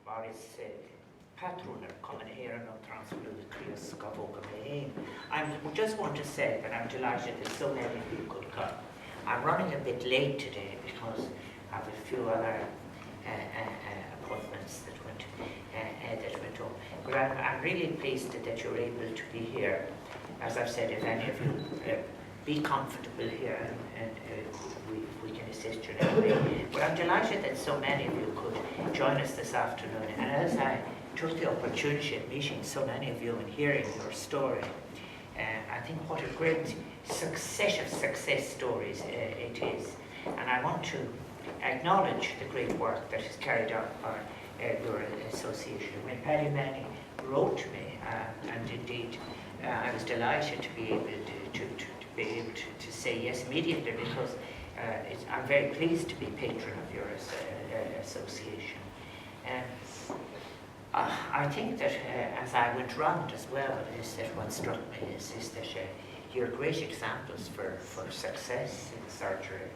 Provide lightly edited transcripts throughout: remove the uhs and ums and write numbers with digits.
Áras patrúnar coming here and on Transplant Creus Gavoga Main. I just want to say that I'm delighted that so many of you could come. I'm running a bit late today because I have a few other appointments that went on. But I'm really pleased that you're able to be here. As I've said, if any of you be comfortable here and we can assist you in any way. But I'm delighted that so many of you could join us this afternoon. And as I took the opportunity of meeting so many of you and hearing your story, I think what a great set of success stories it is. And I want to acknowledge the great work that is carried out by your association. When Paddy Manning wrote to me, and indeed I was delighted to be able to say yes immediately, because I'm very pleased to be patron of your association. I think that as I went round as well, is that what struck me is that you're great examples for success in surgery,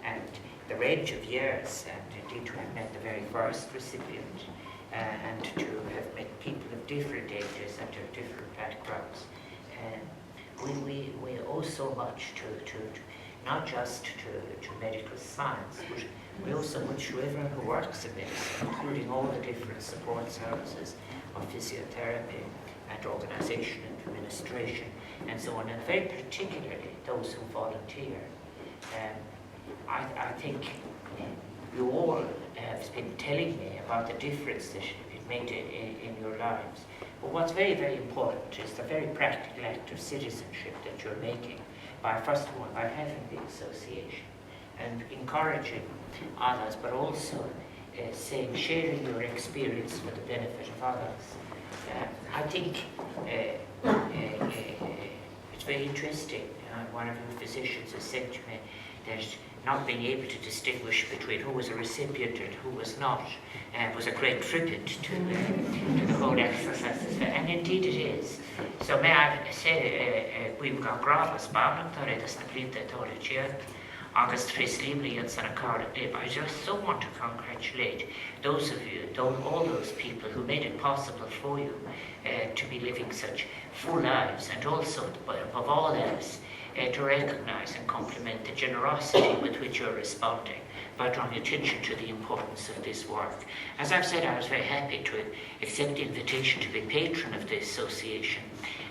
and the range of years, and indeed to have met the very first recipient, and to have met people of different ages and of different backgrounds. We owe so much to not just to medical science, but we owe so much to everyone who works in medicine, including all the different support services of physiotherapy and organisation and administration and so on, and very particularly those who volunteer. I think you all have been telling me about the difference that it made in your lives. But what's very, very important is the very practical act of citizenship that you're making by, first of all, by having the association and encouraging others, but also sharing your experience for the benefit of others. I think it's very interesting. One of your physicians has said to me that not being able to distinguish between who was a recipient and who was not was a great tribute to the whole exercise, and indeed it is. So may I say, we've got Áras August I just so want to congratulate those of you, all those people who made it possible for you to be living such full lives, and also, above all else, to recognise and compliment the generosity with which you're responding by drawing attention to the importance of this work. As I've said, I was very happy to accept the invitation to be patron of the association,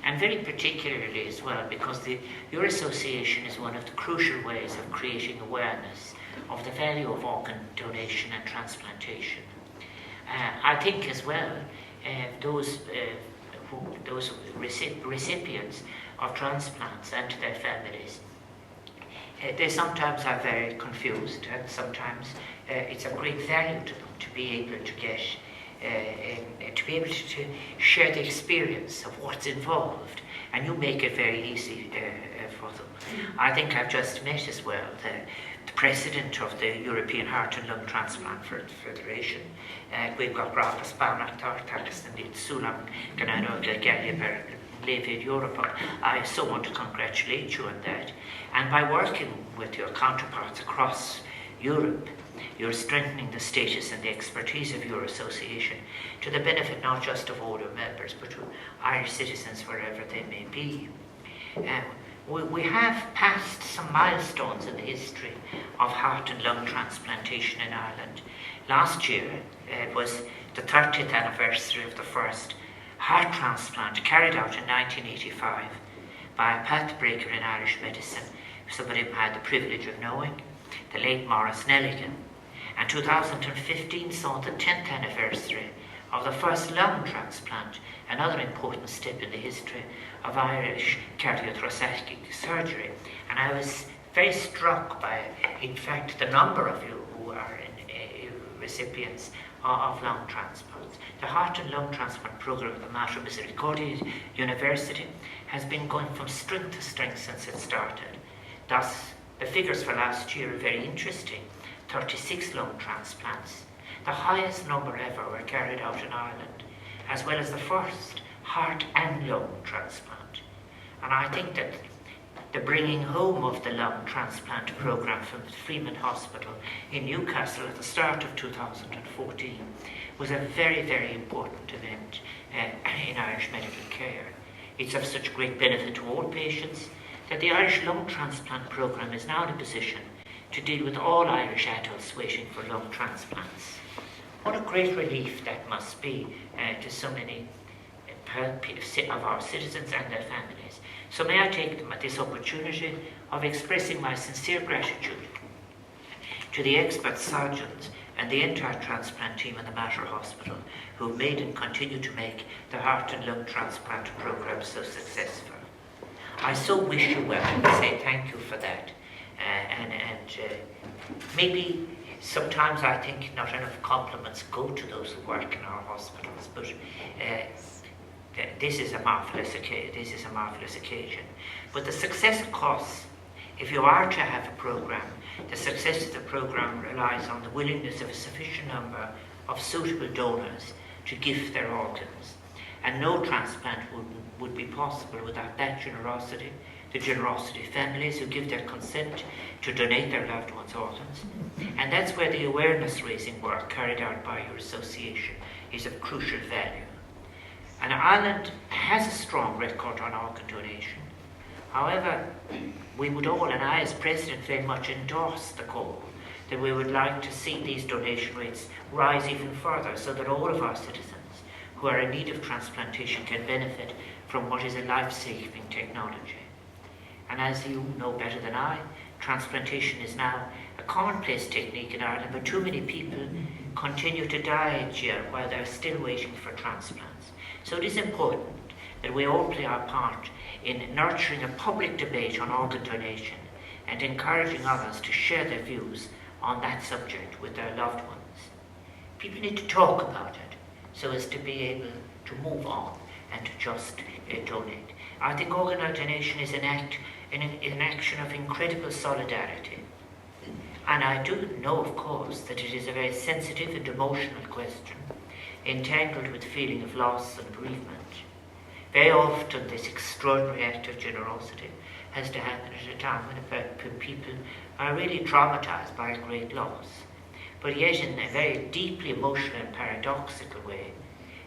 and very particularly as well because your association is one of the crucial ways of creating awareness of the value of organ donation and transplantation. I think as well those recipients of transplants and to their families, they sometimes are very confused, and sometimes it's of great value to them to be able to get to share the experience of what's involved, and you make it very easy for them. I think I've just met as well the president of the European Heart and Lung Transplant Federation. We've got Áras in Europe. I so want to congratulate you on that. And by working with your counterparts across Europe, you're strengthening the status and the expertise of your association to the benefit not just of older members, but to Irish citizens wherever they may be. We have passed some milestones in the history of heart and lung transplantation in Ireland. Last year was the 30th anniversary of the first heart transplant carried out in 1985 by a pathbreaker in Irish medicine, somebody I had the privilege of knowing, the late Maurice Nelligan. And 2015 saw the 10th anniversary of the first lung transplant, another important step in the history of Irish cardiothoracic surgery. And I was very struck by, in fact, the number of you who are recipients of lung transplants. The heart and lung transplant program at the Mater Misericordiae University has been going from strength to strength since it started. Thus, the figures for last year are very interesting. 36 lung transplants, the highest number ever, were carried out in Ireland, as well as the first heart and lung transplant. And I think that the bringing home of the lung transplant programme from the Freeman Hospital in Newcastle at the start of 2014 was a very, very important event in Irish medical care. It's of such great benefit to all patients that the Irish lung transplant programme is now in a position to deal with all Irish adults waiting for lung transplants. What a great relief that must be to so many of our citizens and their families. So may I take this opportunity of expressing my sincere gratitude to the expert surgeons and the entire transplant team in the Mater Hospital who have made and continue to make the heart and lung transplant programme so successful. I so wish you well and say thank you for that. Maybe sometimes I think not enough compliments go to those who work in our hospitals, but this is a marvellous occasion. But the success, of course, if you are to have a programme, the success of the programme relies on the willingness of a sufficient number of suitable donors to give their organs. And no transplant would be possible without that generosity, the generosity of families who give their consent to donate their loved ones' organs. And that's where the awareness-raising work carried out by your association is of crucial value. And Ireland has a strong record on organ donation. However, we would all, and I as President, very much endorse the call that we would like to see these donation rates rise even further so that all of our citizens who are in need of transplantation can benefit from what is a life-saving technology. And as you know better than I, transplantation is now a commonplace technique in Ireland, but too many people continue to die each year while they're still waiting for transplants. So it is important that we all play our part in nurturing a public debate on organ donation and encouraging others to share their views on that subject with their loved ones. People need to talk about it so as to be able to move on and to just donate. I think organ donation is an action of incredible solidarity. And I do know, of course, that it is a very sensitive and emotional question, entangled with the feeling of loss and bereavement. Very often this extraordinary act of generosity has to happen at a time when people are really traumatized by a great loss. But yet in a very deeply emotional and paradoxical way,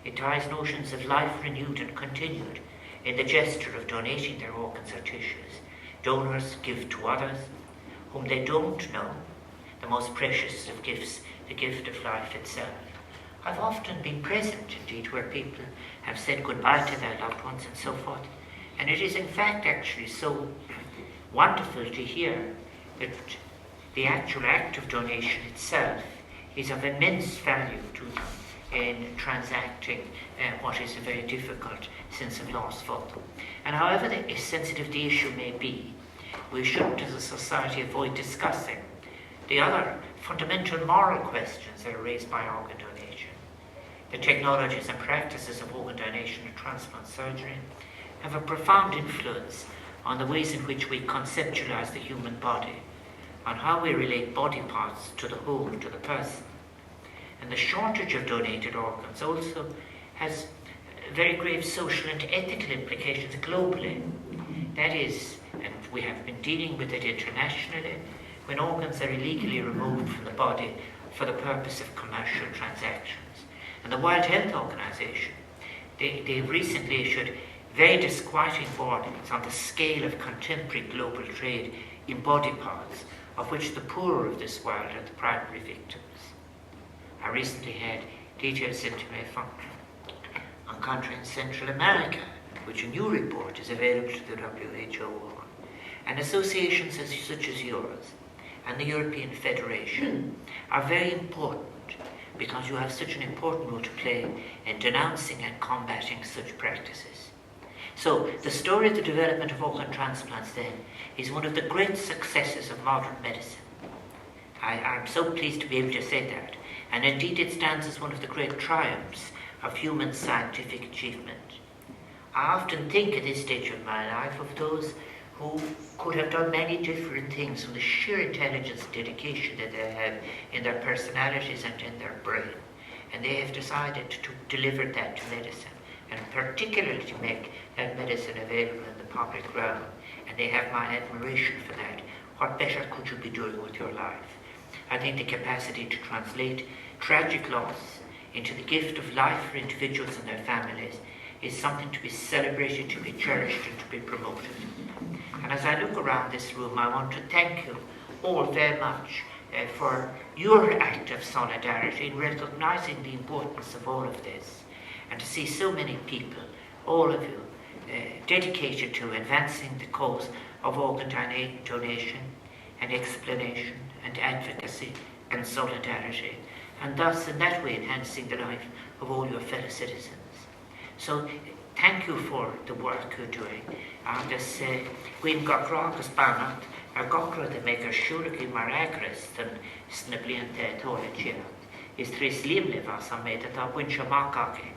it ties notions of life renewed and continued in the gesture of donating their organs or tissues. Donors give to others whom they don't know the most precious of gifts, the gift of life itself. I've often been present, indeed, where people have said goodbye to their loved ones and so forth. And it is in fact actually so wonderful to hear that the actual act of donation itself is of immense value to them in transacting what is a very difficult sense of loss for them. And however sensitive the issue may be, we shouldn't as a society avoid discussing the other fundamental moral questions that are raised by organ donation. The technologies and practices of organ donation and transplant surgery have a profound influence on the ways in which we conceptualize the human body, on how we relate body parts to the whole, to the person. And the shortage of donated organs also has very grave social and ethical implications globally. That is, and we have been dealing with it internationally, when organs are illegally removed from the body for the purpose of commercial transactions. And the World Health Organization, they've recently issued very disquieting warnings on the scale of contemporary global trade in body parts, of which the poor of this world are the primary victims. I recently had details sent to me from on country in Central America, which a new report is available to the WHO on. And associations such as yours and the European Federation are very important because you have such an important role to play in denouncing and combating such practices. So the story of the development of organ transplants then is one of the great successes of modern medicine. I'm so pleased to be able to say that. And indeed it stands as one of the great triumphs of human scientific achievement. I often think at this stage of my life of those who could have done many different things from the sheer intelligence and dedication that they have in their personalities and in their brain. And they have decided to deliver that to medicine, and particularly to make that medicine available in the public realm and they have my admiration for that. What better could you be doing with your life? I think the capacity to translate tragic loss into the gift of life for individuals and their families is something to be celebrated, to be cherished, and to be promoted. And as I look around this room, I want to thank you all very much for your act of solidarity in recognising the importance of all of this, and to see so many people, all of you, dedicated to advancing the cause of organ donation and explanation and advocacy and solidarity, and thus in that way enhancing the life of all your fellow citizens. So thank you for the work you're doing. Agus Gwyn Gocro agus Banat, Gocro the Maker Shuraki mar Agris than sna blianta tóla tíad. Is tris límlih as am méid atá buin se mácáge.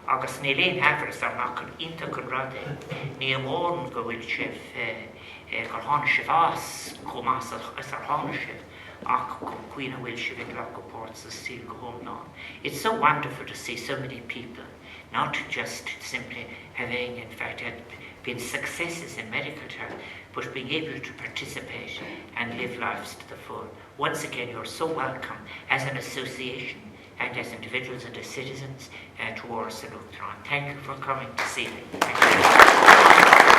Agus ní léon hefris ar mácan inta chun rade. Ní amórn go bhfuil sibh gur hána sibh as comás as ar hána sibh ach cuina bhfuil sibh ag lech go pórtas a stíl go homláin. It's so wonderful to see so many people not just simply having, in fact, been successes in medical terms, but being able to participate and live lives to the full. Once again, you're so welcome as an association and as individuals and as citizens to Áras and Uachtaráin. Thank you for coming to see me.